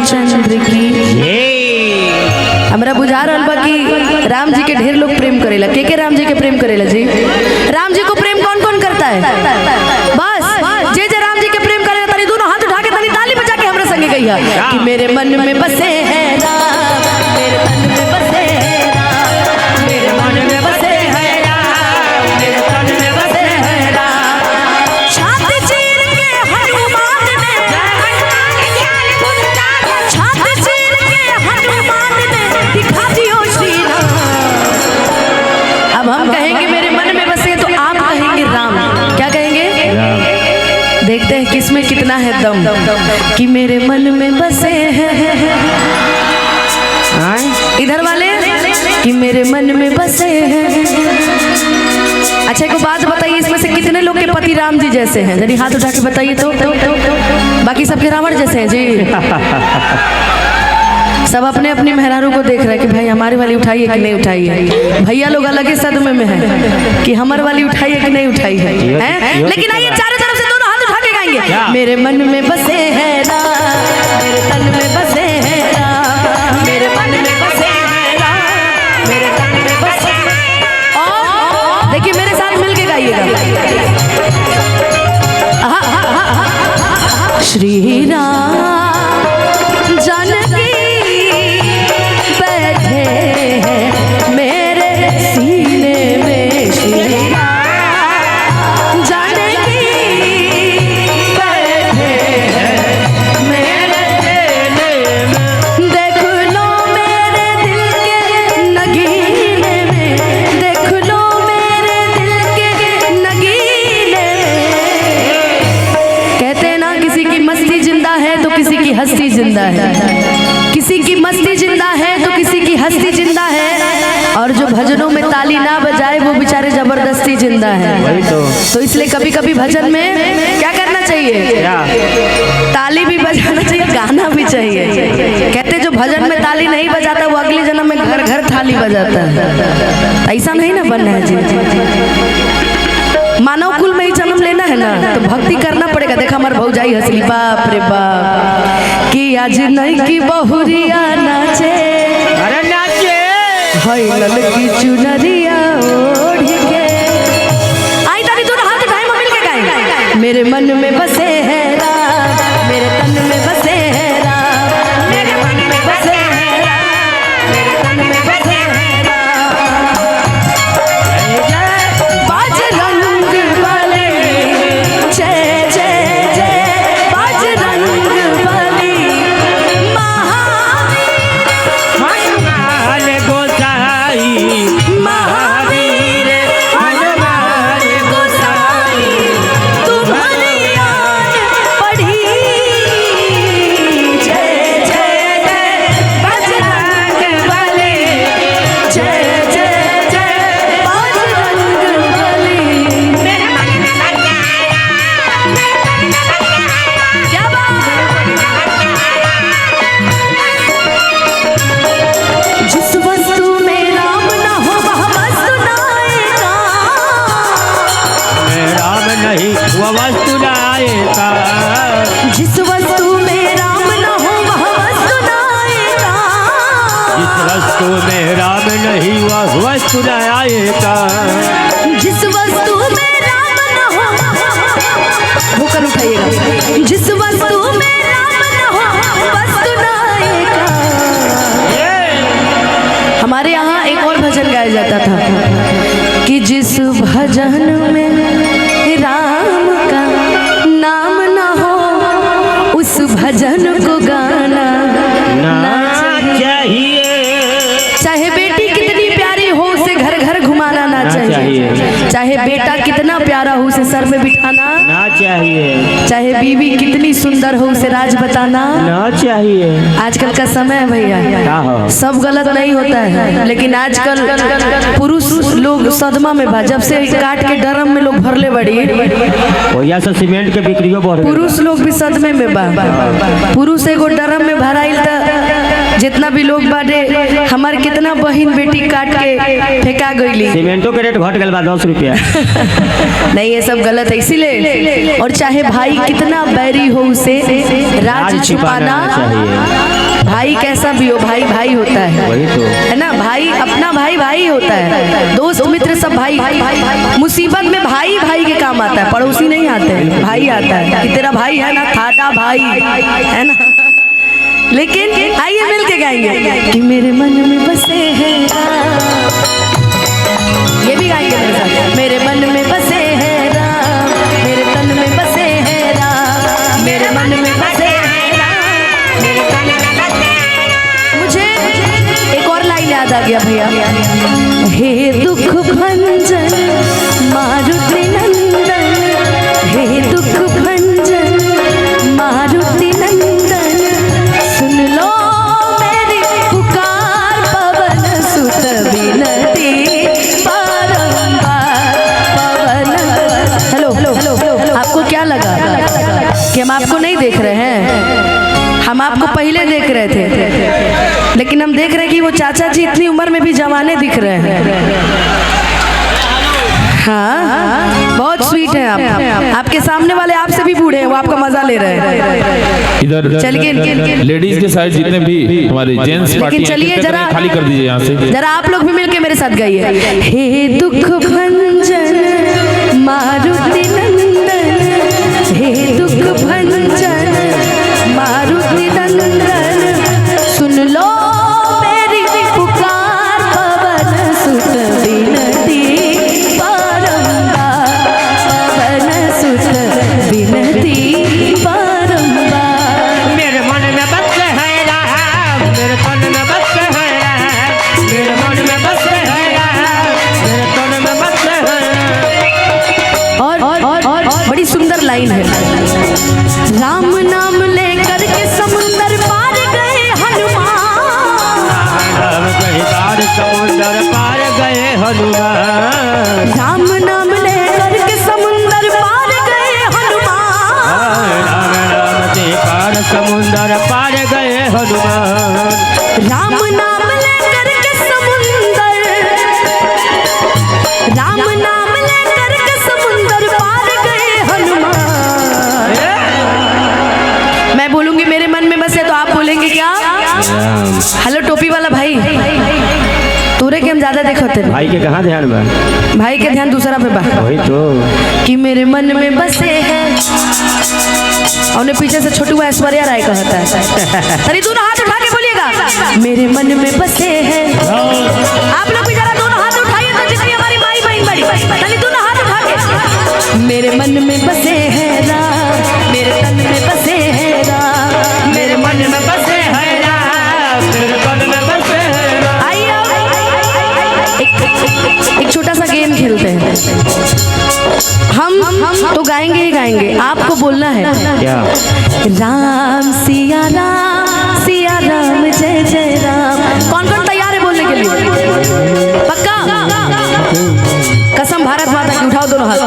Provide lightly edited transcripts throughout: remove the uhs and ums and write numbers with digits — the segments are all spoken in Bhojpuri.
रामचंद्र की। हमरा बुझा रहल बा कि राम जी के ढेर लोग प्रेम करेला। के राम जी के प्रेम करेला जी? राम जी को प्रेम कौन कौन करता है? बस जे जे राम जी के प्रेम करेला तनी दोनों हाथ उठा के तनी ताली बजा के हमरा संगे कहिया कि मेरे मन में बसे हैं राम, मेरे मन में बसे हैं राम, मेरे मन में बसे हैं राम, मेरे मन में बसे हैं राम। छाती चीर के हनुमान ने, छाती चीर के हनुमान ने दिखा दियो श्री राम। अब हम कहेंगे मेरे मन में बसे तो आप कहेंगे राम। क्या कहेंगे? देखते हैं किसमें कितना है दम कि मेरे मन में बसे हैं। इधर वाले कि मेरे मन में बसे हैं। अच्छा एक बात बताइए, इसमें से कितने लोग के पति राम जी जैसे हैं? जरा हाथ उठा के बताइए तो। बाकी सबके रावण जैसे हैं जी। सब अपने अपनी मेहरारू को देख रहे हैं कि भाई हमारी वाली उठाई है कि नहीं उठाई है। भैया लोग अलग ही सदमे में है कि हमारी वाली उठाई है कि नहीं उठाई है। लेकिन आइए चारों तरफ से दोनों हाथ उठा के गाएंगे मेरे मन में बसे हैं राम, मेरे तन में बसे हैं राम, मेरे मन में बसे हैं राम, मेरे तन में बसे। और देखिए मेरे साथ मिलके गाइएगा श्री राम जानकी बैठे हैं मेरे सीने में, श्री राम जानकी बैठे हैं मेरे सीने में। देख लो मेरे दिल के नगीने में, देख लो मेरे दिल के नगीने में। कहते हैं ना किसी की मस्ती जिंदा है तो किसी की हस्ती जिंदा है, किसी की मस्ती जिंदा है तो किसी की हस्ती जिंदा है। और जो भजनों में ताली ना बजाए वो बेचारे जबरदस्ती जिंदा है। तो इसलिए कभी कभी भजन में क्या करना चाहिए? ताली भी बजाना चाहिए, गाना भी चाहिए। कहते जो भजन में ताली नहीं बजाता वो अगले जन्म में घर घर थाली बजाता है। ऐसा नहीं ना बनना है जी। मानव कुल में ही जन्म लेना है ना तो भक्ति करना पड़ेगा। देखा हमारे भौजाई हंसली बाप रे बाप कि आज नहीं की बहुरिया नाचे, अरे नाचे हाय ललकी चुनरिया ओढ़ के। आई ताली दोनों हाथ उठाए मिल के गाएं मेरे मन में बसे हैं राम, मेरे तन में बसे हैं राम, मेरे मन में बसे हैं राम, मेरे तन में बसे हैं वस्तु लाएगा, जिस वस्तु में राम न हो वह वस्तु लाएगा, जिस वस्तु में राम नहीं वह वस्तु लाएगा, जिस वस्तु में राम न हो होकर उठाइएगा, जिस वस्तु में राम न हो वस्तु लाएगा। हमारे यहाँ एक और भजन गाया जाता था कि जिस भजन में राम का नाम न हो उस भजन को गाना ना चाहिए। चाहे बेटी कितनी प्यारी हो उसे घर घर घुमाना ना चाहिए, चाहे बेटा कितना प्यारा हो उसे सर पे बिठाना ना चाहिए, चाहे बीवी कितनी सुंदर हो उसे राज बताना ना चाहिए। आजकल का समय है भैया, सब गलत नहीं होता है, लेकिन आजकल पुरुष लोग सदमा में बा। जब से काट के ड्रम में लोग भरले बड़ी भैया से सीमेंट के बिक्रियों बढ़, पुरुष लोग भी सदमे में बा। पुरुष एगो ड्रम में भराइल त जितना भी लोग बाटे हमार कितना बहन बेटी काट के फेंका गईली। सीमेंटों के रेट घट गए बा 10 रुपया। नहीं ये सब गलत है, इसीलिए और चाहे भाई कितना बैरी हो उसे राज छुपाना चाहिए। भाई कैसा भी हो, भाई भाई होता है, वही तो है ना। भाई अपना भाई भाई होता है, दोस्त मित्र सब भाई। मुसीबत में भाई भाई के काम आता है, पड़ोसी नहीं आते हैं, भाई आता है कि तेरा भाई है ना, थाटा भाई है ना। लेकिन आइए मिल के गाएंगे कि मेरे मन में बसे हैं राम, ये भी गाएंगे मेरे साथ। मेरे मन में बसे हैं राम, मेरे तन में बसे हैं राम, मेरे मन में बसे हैं राम, मेरे तन में बसे हैं। मुझे एक और लाइन याद आ गया भैया। हे दुख भंजन मारुति नंदन, हे दुख भंजन मारुति नंदन, सुन लो मेरी पुकार पवन सुत विनती बारंबार पवन। हेलो हेलो हेलो, आपको क्या लगा कि हम आपको नहीं देख रहे हैं? हम आपको पहले देख रहे थे, लेकिन हम देख रहे हैं कि वो चाचा जी इतनी उम्र में भी जवाने दिख रहे हैं। हाँ, बहुत स्वीट है आप। आपके सामने वाले आपसे भी बूढ़े हैं, वो आपका मजा ले रहे हैं। इधर चलिए लेडीज के साइड जितने भी हमारे जेंट्स पार्टी लेकिन चलिए जरा खाली कर दीजिए यहाँ से। जरा आप लोग भी मिलके मेरे साथ गाइए। हे दुख भंजन मारुति नंदन, हे दुख भंजन मारुति नंदन, सुन लो मेरी पुकार पवन सुत विनती बारंबार, पवन सुत विनती बारंबार। मेरे मन में बसे है राम, मेरे तन में बसे है राम, मेरे मन में बसे है राम, मेरे तन में बसे है। और बड़ी सुंदर लाइन है। राम नाम लेकर के समुंदर पार गए हनुमान, राम कहीं पार समुंदर पार गए हनुमान, राम नाम लेकर के समुंदर पार गए हनुमान, राम नाम से पार समुंदर पार गए हनुमान, राम नाम लेकर के समुंदर, राम नाम लेकर के समुंदर पार गए हनुमान। मैं बोलूंगी मेरे मन में बसे, तो आप बोलेंगे क्या? हेलो टोपी वाला भाई, तोरे के हम ज्यादा देखो थे। भाई के कहाँ ध्यान बा? भाई के ध्यान दूसरा पे बा। वही तो कि मेरे मन में बसे हैं, और उन्हें पीछे से छोटू ऐश्वर्या राय कहता है। तरी दोनों हाथ उठा के बोलिएगा, मेरे मन में बसे हैं। आप लोग भी जरा दोनों हाथ उठाइए, तो जितनी हमारी माई बहन बड़ी, तरी दोनों हाथ उठा के। मेरे मन में बसे हैं राम, मेरे तन में बसे हैं राम, मेरे मन में बसे है राम, मेरे तन में बसे है राम। आइए एक छोटा सा गेम खेलते हैं। हम तो गाएंगे ही गाएंगे, आपको बोलना है क्या? राम सिया राम जय जय राम। कौन कौन तैयार है बोलने के लिए? पक्का? कसम भारत माता की। उठाओ दोनों हाथ,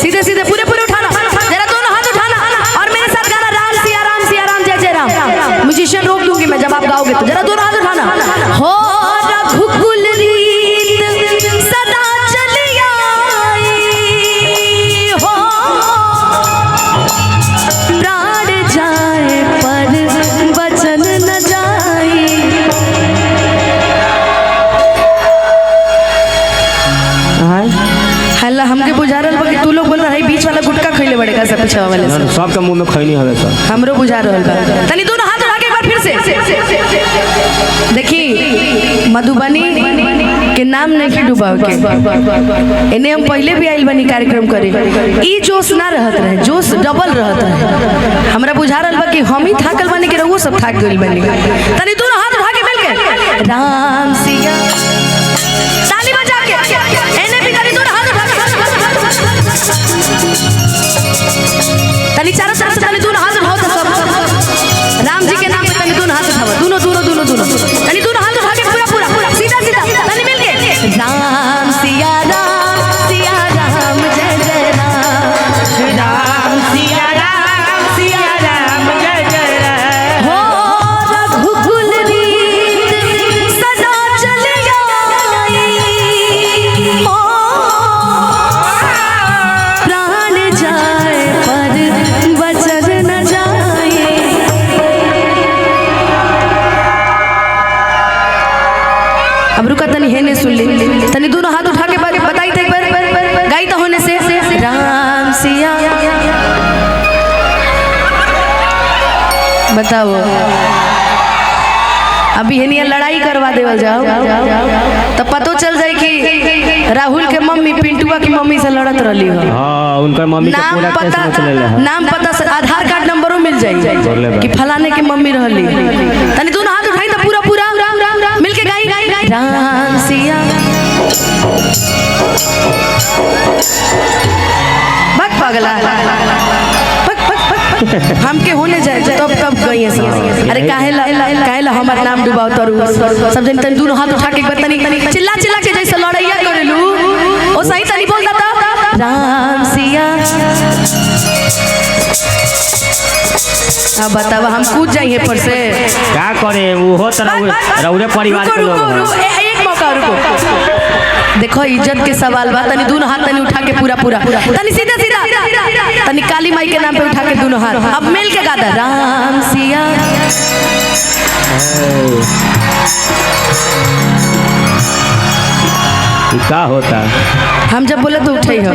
सीधे सीधे पूरे पूरे उठाना, जरा दोनों हाथ उठाना और मेरे साथ गाना राम सिया राम जय जय राम। म्यूजिशियन रोक दूंगी मैं जब आप गाओगे, तो जरा दोनों हाथ उठाना। हो रघुकुल रीत सदा चली आई, हो प्राण जाए पर वचन न जाए। हल्ला हमके बुझा रहल बा कि तू लोग बोल रहा है बीच वाला गुटका खइले बड़ेगा सब पीछे वाले से। सबका मुंह में खैनी हवे सर। हमरो बुझा रहल बा। तनी दोनों हाथ उठा के एक बार फिर से देखी, मधुबनी के नाम नहीं डुबाव के, इन्हें हम पहले भी आइल बनी कार्यक्रम करे। ई जोश ना रहत रहे, जोश डबल रहत रहे। हमरा बुझा रहल बा कि हम ही थाकल बने के रहो, सब थाक गइल बनी। तनी दोनों हाथ उठा के मिल के राम सिया, ताली बजा के एने भी तनी दोनों हाथ उठा के, तनी चारों तरफ से तनी दोनों हाथ उठाओ तो सब राम जी के नाम पे तनी दोनों हाथ उठाओ, दोनों तनी दोनों हाथ उठा के पूरा सीधा तनी मिल के राम सिया राम जय जय राम, राम सिया राम जय जय राम। हो रघुकुल रीत सदा चली आई, हो प्राण जाए पर वचन न जाए। अब रुका तनी हेने सुन ली तनी दोनों हाथ उठा के बताई थे एक बार गाई तो होने से राम सिया बताओ अभी हेनिया लड़ाई करवा देवल जाओ तब पतो चल जाए कि राहुल के मम्मी पिंटुआ की मम्मी से लड़त रही हो। हाँ उनका मम्मी का पूरा केस में चले रहा। नाम पता से आधार कार्ड नंबरों मिल जाए कि फलाने की मम्मी रहली तनी दोनों हाथ उठाई तो पूरा पूरा मिलके गाई राम सिया भग पगला हमके होने जाए तब गई अरे काहे ला हमार नाम डुबाओ तरू सब जन तनी दोनों हाथ उठा के तनी चिल्ला के जैसे लड़ैया करेलू ओ सही तनी बोल देता राम सिया। अब बतावा हम कूद जाइए पर से क्या करे वो हो रौरे परिवार के लोग एक मौका रुको देखो इज्जत के सवाल बा तनी दोनों हाथ तनी उठा के पूरा तनी सीधा तनी काली माई के नाम पे उठा के दोनों हाथ अब मिल के गाता राम सिया। क्या होता हम जब बोले तो उठे हो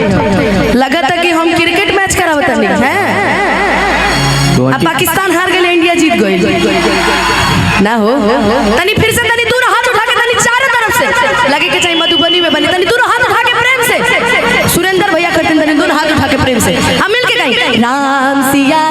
लगा था कि हम क्रिकेट मैच करावत नहीं है अब पाकिस्तान हार गए इंडिया जीत गई ना हो तनी फिर से तनी दोनों हाथ उठा के तनी चारों तरफ से लगे कि चाहे मधुबनी में बनी तनी दोनों हाथ उठा के प्रेम से सुरेंद्र भैया करते तनी दोनों हाथ उठा के प्रेम से हम मिल के गाएं राम सिया